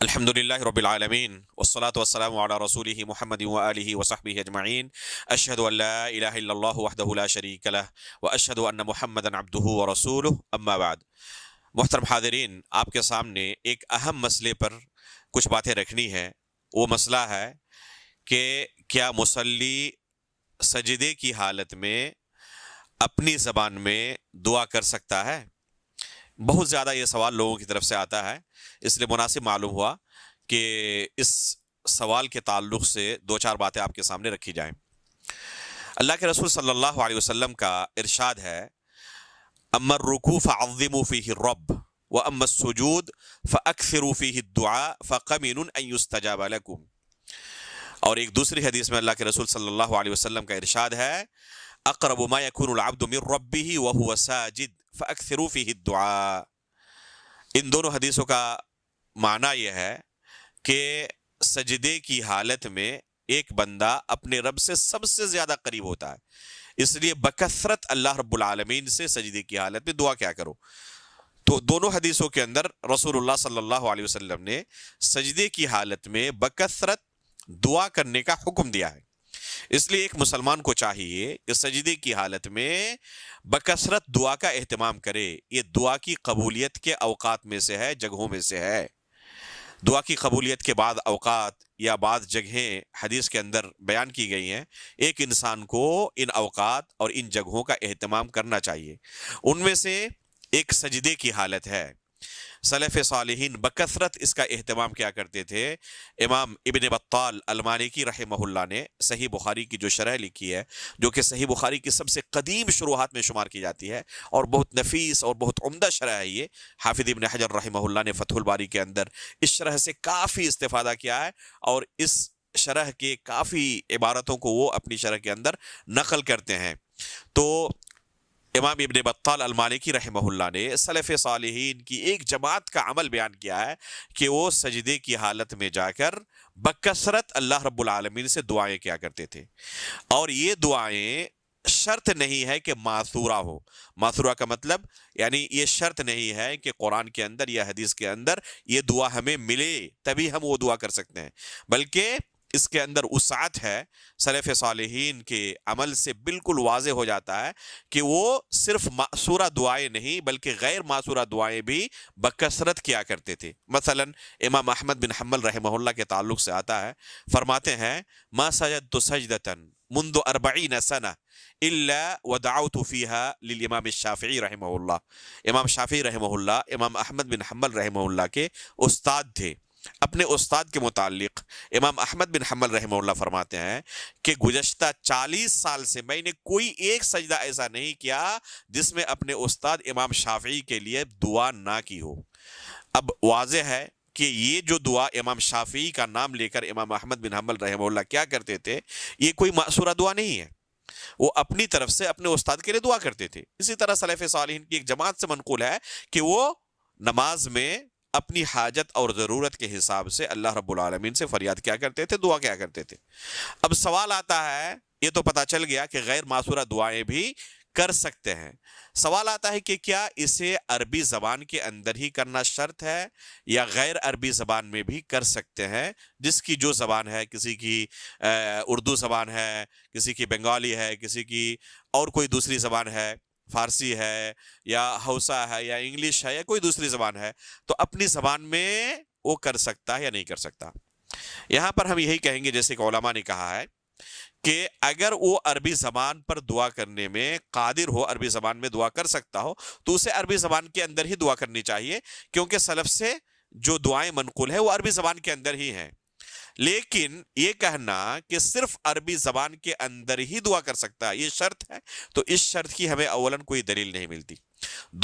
الحمد للہ رب العالمین والصلاة والسلام علی رسولہ محمد وآلہ وصحبہ اجمعین اشہد ان لا الہ الا اللہ وحدہ لا شریک لہ واشہد ان محمدا عبدہ ورسولہ اما بعد۔ محترم حاضرین، آپ کے سامنے ایک اہم مسئلے پر کچھ باتیں رکھنی ہے۔ وہ مسئلہ ہے کہ کیا مصلی سجدے کی حالت میں اپنی زبان میں دعا کر سکتا ہے؟ بہت زیادہ یہ سوال لوگوں کی طرف سے آتا ہے، اس لیے مناسب معلوم ہوا کہ اس سوال کے تعلق سے دو چار باتیں آپ کے سامنے رکھی جائیں۔ اللہ کے رسول صلی اللہ علیہ وسلم کا ارشاد ہے، اما الرکوع فعظموا فیہ الرب واما السجود فاکثروا فیہ الدعاء فقمن ان یستجاب لکم۔ اور ایک دوسری حدیث میں اللہ کے رسول صلی اللہ علیہ وسلم کا ارشاد ہے، اقرب ما یکون العبد من ربہ وہو ساجد فاکثروا فیہ الدعاء۔ ان دونوں حدیثوں کا معنی یہ ہے کہ سجدے کی حالت میں ایک بندہ اپنے رب سے سب سے زیادہ قریب ہوتا ہے، اس لیے بکثرت اللہ رب العالمین سے سجدے کی حالت میں دعا کیا کرو۔ تو دونوں حدیثوں کے اندر رسول اللہ صلی اللہ علیہ وسلم نے سجدے کی حالت میں بکثرت دعا کرنے کا حکم دیا ہے۔ اس لیے ایک مسلمان کو چاہیے کہ سجدے کی حالت میں بکثرت دعا کا اہتمام کرے۔ یہ دعا کی قبولیت کے اوقات میں سے ہے، جگہوں میں سے ہے۔ دعا کی قبولیت کے بعد اوقات یا بعض جگہیں حدیث کے اندر بیان کی گئی ہیں، ایک انسان کو ان اوقات اور ان جگہوں کا اہتمام کرنا چاہیے۔ ان میں سے ایک سجدے کی حالت ہے۔ سلف صالحین بکثرت اس کا اہتمام کیا کرتے تھے۔ امام ابن بطال المالکی رحمہ اللہ نے صحیح بخاری کی جو شرح لکھی ہے، جو کہ صحیح بخاری کی سب سے قدیم شروحات میں شمار کی جاتی ہے اور بہت نفیس اور بہت عمدہ شرح ہے یہ، حافظ ابن حجر رحمہ اللہ نے فتح الباری کے اندر اس شرح سے کافی استفادہ کیا ہے اور اس شرح کے کافی عبارتوں کو وہ اپنی شرح کے اندر نقل کرتے ہیں۔ تو امام ابن بطال المالکی رحمہ اللہ نے سلف صالحین کی ایک جماعت کا عمل بیان کیا ہے کہ وہ سجدے کی حالت میں جا کر بکثرت اللہ رب العالمین سے دعائیں کیا کرتے تھے، اور یہ دعائیں شرط نہیں ہے کہ معثورہ ہو۔ معثورہ کا مطلب یعنی یہ شرط نہیں ہے کہ قرآن کے اندر یا حدیث کے اندر یہ دعا ہمیں ملے تبھی ہم وہ دعا کر سکتے ہیں، بلکہ اس کے اندر وسعت ہے۔ سلف صالحین کے عمل سے بالکل واضح ہو جاتا ہے کہ وہ صرف معصورہ دعائیں نہیں بلکہ غیر معصورہ دعائیں بھی بکثرت کیا کرتے تھے۔ مثلا امام احمد بن حنبل رحمہ اللہ کے تعلق سے آتا ہے، فرماتے ہیں، ما سجدت سجدة منذ 40 سنة الا ودعوت فيها للامام الشافعی رحمہ اللہ۔ امام شافعی رحمہ اللہ امام احمد بن حنبل رحمہ اللہ کے استاد تھے۔ اپنے استاد کے متعلق امام احمد بن حنبل رحمہ اللہ فرماتے ہیں کہ گزشتہ 40 سال سے میں نے کوئی ایک سجدہ ایسا نہیں کیا جس میں اپنے استاد امام شافعی کے لیے دعا نہ کی ہو۔ اب واضح ہے کہ یہ جو دعا امام شافعی کا نام لے کر امام احمد بن حنبل رحمہ اللہ کیا کرتے تھے، یہ کوئی معصورہ دعا نہیں ہے، وہ اپنی طرف سے اپنے استاد کے لیے دعا کرتے تھے۔ اسی طرح سلف صالحین کی ایک جماعت سے منقول ہے کہ وہ نماز میں اپنی حاجت اور ضرورت کے حساب سے اللہ رب العالمین سے فریاد کیا کرتے تھے، دعا کیا کرتے تھے۔ اب سوال آتا ہے، یہ تو پتہ چل گیا کہ غیر معصورہ دعائیں بھی کر سکتے ہیں۔ سوال آتا ہے کہ کیا اسے عربی زبان کے اندر ہی کرنا شرط ہے یا غیر عربی زبان میں بھی کر سکتے ہیں؟ جس کی جو زبان ہے، کسی کی اردو زبان ہے، کسی کی بنگالی ہے، کسی کی اور کوئی دوسری زبان ہے، فارسی ہے یا ہausa ہے یا انگلش ہے یا کوئی دوسری زبان ہے، تو اپنی زبان میں وہ کر سکتا ہے یا نہیں کر سکتا۔ یہاں پر ہم یہی کہیں گے جیسے کہ علماء نے کہا ہے کہ اگر وہ عربی زبان پر دعا کرنے میں قادر ہو، عربی زبان میں دعا کر سکتا ہو، تو اسے عربی زبان کے اندر ہی دعا کرنی چاہیے، کیونکہ سلف سے جو دعائیں منقول ہیں وہ عربی زبان کے اندر ہی ہیں۔ لیکن یہ کہنا کہ صرف عربی زبان کے اندر ہی دعا کر سکتا ہے، یہ شرط ہے، تو اس شرط کی ہمیں اولاً کوئی دلیل نہیں ملتی۔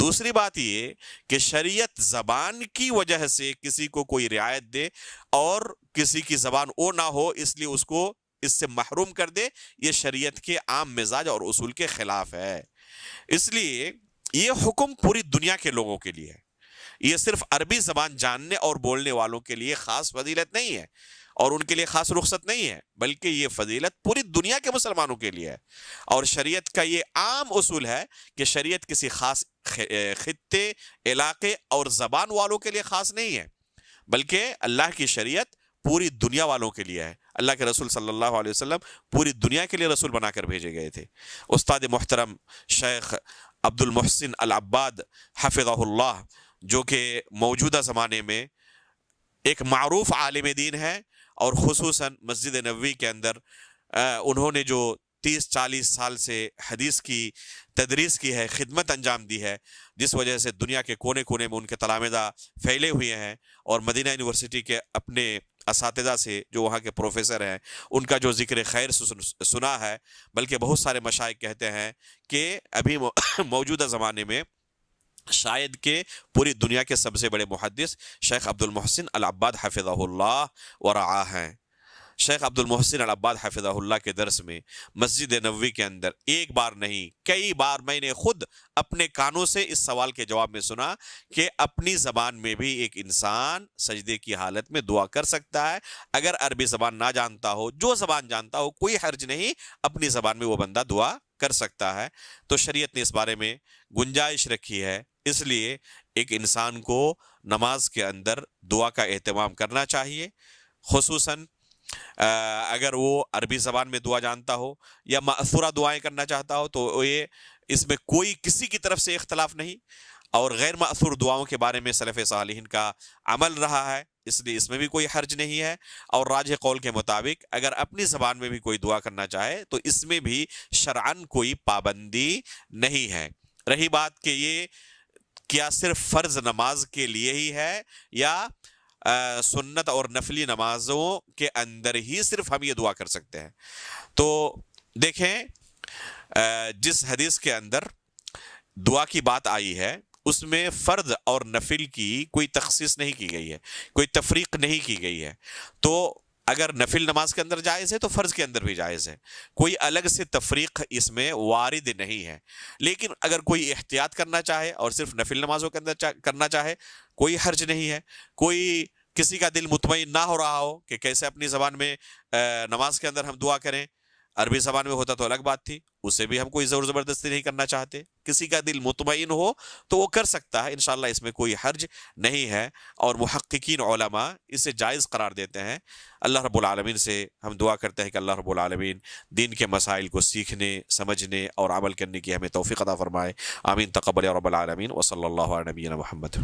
دوسری بات یہ کہ شریعت زبان کی وجہ سے کسی کو کوئی رعایت دے اور کسی کی زبان او نہ ہو اس لیے اس کو اس سے محروم کر دے، یہ شریعت کے عام مزاج اور اصول کے خلاف ہے۔ اس لیے یہ حکم پوری دنیا کے لوگوں کے لیے ہے، یہ صرف عربی زبان جاننے اور بولنے والوں کے لیے خاص فضیلت نہیں ہے اور ان کے لیے خاص رخصت نہیں ہے، بلکہ یہ فضیلت پوری دنیا کے مسلمانوں کے لیے ہے۔ اور شریعت کا یہ عام اصول ہے کہ شریعت کسی خاص خطے، علاقے اور زبان والوں کے لیے خاص نہیں ہے، بلکہ اللہ کی شریعت پوری دنیا والوں کے لیے ہے. اللہ کے رسول صلی اللہ علیہ وسلم پوری دنیا کے لیے رسول بنا کر بھیجے گئے تھے. استاد محترم شیخ عبد المحسن العباد حفظہ اللہ، جو کہ موجودہ زمانے میں ایک معروف عالم دین ہے، اور خصوصاً مسجد نبوی کے اندر انہوں نے جو 30-40 سال سے حدیث کی تدریس کی ہے، خدمت انجام دی ہے، جس وجہ سے دنیا کے کونے کونے میں ان کے تلامذہ پھیلے ہوئے ہیں، اور مدینہ یونیورسٹی کے اپنے اساتذہ سے جو وہاں کے پروفیسر ہیں ان کا جو ذکر خیر سنا ہے، بلکہ بہت سارے مشائخ کہتے ہیں کہ ابھی موجودہ زمانے میں شاید کہ پوری دنیا کے سب سے بڑے محدث شیخ عبد المحسن العباد حفظہ اللہ ورعاہ ہیں. شیخ عبد المحسن العباد حفظہ اللہ کے درس میں مسجد نبوی کے اندر ایک بار نہیں کئی بار میں نے خود اپنے کانوں سے اس سوال کے جواب میں سنا کہ اپنی زبان میں بھی ایک انسان سجدے کی حالت میں دعا کر سکتا ہے. اگر عربی زبان نہ جانتا ہو، جو زبان جانتا ہو، کوئی حرج نہیں، اپنی زبان میں وہ بندہ دعا کر سکتا ہے. تو شریعت نے اس بارے میں گنجائش رکھی ہے، اس لیے ایک انسان کو نماز کے اندر دعا کا اہتمام کرنا چاہیے، خصوصاً اگر وہ عربی زبان میں دعا جانتا ہو یا مأثورہ دعائیں کرنا چاہتا ہو، تو یہ اس میں کوئی کسی کی طرف سے اختلاف نہیں، اور غیر مأثور دعاؤں کے بارے میں سلف صالحین کا عمل رہا ہے، اس لیے اس میں بھی کوئی حرج نہیں ہے. اور راجح قول کے مطابق اگر اپنی زبان میں بھی کوئی دعا کرنا چاہے تو اس میں بھی شرعاً کوئی پابندی نہیں ہے. رہی بات کہ یہ کیا صرف فرض نماز کے لیے ہی ہے یا سنت اور نفلی نمازوں کے اندر ہی صرف ہم یہ دعا کر سکتے ہیں، تو دیکھیں جس حدیث کے اندر دعا کی بات آئی ہے اس میں فرض اور نفل کی کوئی تخصیص نہیں کی گئی ہے، کوئی تفریق نہیں کی گئی ہے. تو اگر نفل نماز کے اندر جائز ہے تو فرض کے اندر بھی جائز ہے، کوئی الگ سے تفریق اس میں وارد نہیں ہے. لیکن اگر کوئی احتیاط کرنا چاہے اور صرف نفل نمازوں کے اندر کرنا چاہے، کوئی حرج نہیں ہے. کوئی کسی کا دل مطمئن نہ ہو رہا ہو کہ کیسے اپنی زبان میں نماز کے اندر ہم دعا کریں، عربی زبان میں ہوتا تو الگ بات تھی، اسے بھی ہم کوئی زور زبردستی نہیں کرنا چاہتے. کسی کا دل مطمئن ہو تو وہ کر سکتا ہے، انشاءاللہ اس میں کوئی حرج نہیں ہے، اور محققین علماء اسے جائز قرار دیتے ہیں. اللہ رب العالمین سے ہم دعا کرتے ہیں کہ اللہ رب العالمین دین کے مسائل کو سیکھنے، سمجھنے اور عمل کرنے کی ہمیں توفیق عطا فرمائے. آمین. تقبل یا رب العالمین. وصلی اللہ علی نبینا محمد.